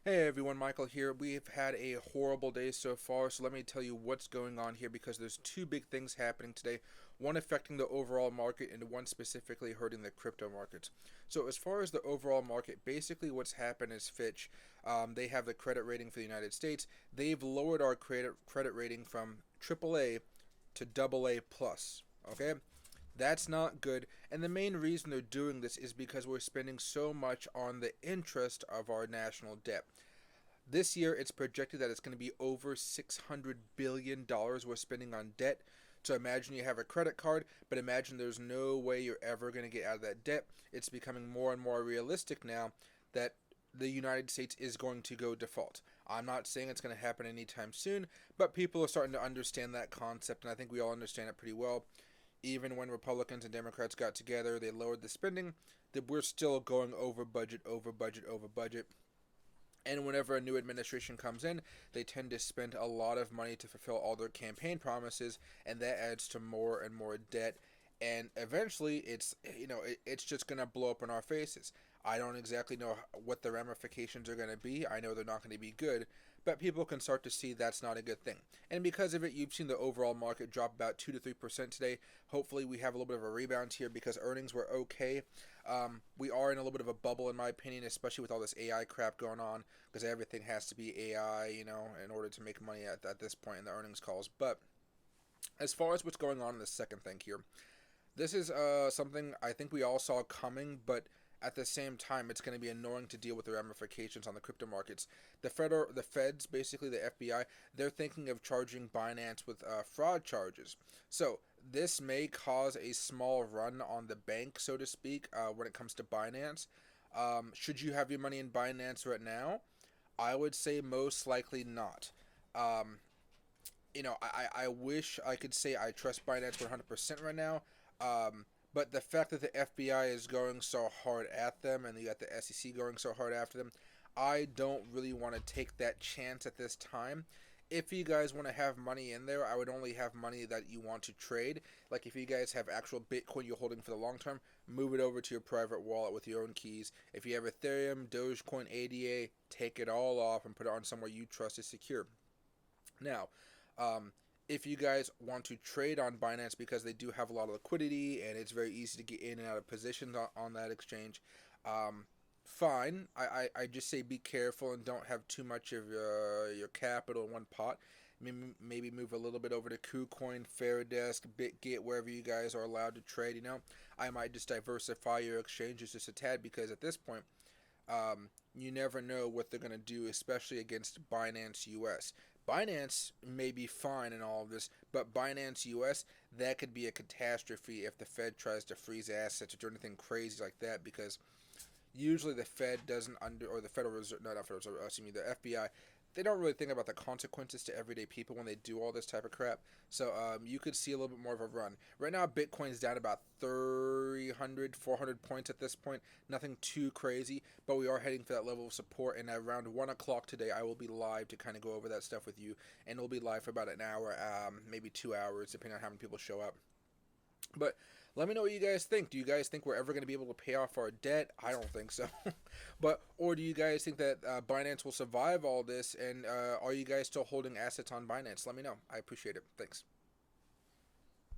Hey everyone, Michael here. We've had a horrible day so far, so let me tell you what's going on here because there's two big things happening today, one affecting the overall market and one specifically hurting the crypto markets. So as far as the overall market, basically what's happened is Fitch, they have the credit rating for the United States. They've lowered our credit rating from AAA to AA plus. Okay, that's not good. And the main reason they're doing this is because we're spending so much on the interest of our national debt. This year, it's projected that it's going to be over $600 billion we're spending on debt. So imagine you have a credit card, but imagine there's no way you're ever going to get out of that debt. It's becoming more and more realistic now that the United States is going to go default. I'm not saying it's going to happen anytime soon, but people are starting to understand that concept, and I think we all understand it pretty well. Even when Republicans and Democrats got together, they lowered the spending, that we're still going over budget, over budget, over budget. And whenever a new administration comes in, they tend to spend a lot of money to fulfill all their campaign promises, and that adds to more and more debt. And eventually, it's just gonna blow up in our faces. I don't exactly know what the ramifications are gonna be. I know they're not gonna be good, but people can start to see that's not a good thing. And because of it, you've seen the overall market drop about 2 to 3% today. Hopefully, we have a little bit of a rebound here because earnings were okay. We are in a little bit of a bubble, in my opinion, especially with all this AI crap going on, because everything has to be AI, in order to make money at this point in the earnings calls. But as far as what's going on in the second thing here, this is something I think we all saw coming, but at the same time, it's going to be annoying to deal with the ramifications on the crypto markets. The feds, basically the FBI, they're thinking of charging Binance with fraud charges. So this may cause a small run on the bank, so to speak, when it comes to Binance. Should you have your money in Binance right now? I would say most likely not. Um, I wish I could say I trust Binance 100% right now. But the fact that the FBI is going so hard at them and you got the SEC going so hard after them, I don't really want to take that chance at this time. If you guys want to have money in there, I would only have money that you want to trade. Like if you guys have actual Bitcoin you're holding for the long term, move it over to your private wallet with your own keys. If you have Ethereum, Dogecoin, ADA, take it all off and put it on somewhere you trust is secure. Now, if you guys want to trade on Binance because they do have a lot of liquidity and it's very easy to get in and out of positions on that exchange, fine. I just say be careful and don't have too much of your capital in one pot. Maybe move a little bit over to KuCoin, Fairdesk, BitGet, wherever you guys are allowed to trade. I might just diversify your exchanges just a tad because at this point, you never know what they're going to do, especially against Binance US. Binance may be fine in all of this, but Binance US, that could be a catastrophe if the Fed tries to freeze assets or do anything crazy like that, because usually the Fed doesn't or the Federal Reserve, no, not Federal Reserve, excuse me, the FBI, they don't really think about the consequences to everyday people when they do all this type of crap. So you could see a little bit more of a run. Right now, Bitcoin's down about 300, 400 points at this point. Nothing too crazy, but we are heading for that level of support. And around 1 o'clock today, I will be live to kind of go over that stuff with you. And we'll be live for about an hour, maybe 2 hours, depending on how many people show up. But let me know what you guys think. Do you guys think we're ever going to be able to pay off our debt? I don't think so. Or do you guys think that Binance will survive all this? And are you guys still holding assets on Binance? Let me know. I appreciate it. Thanks.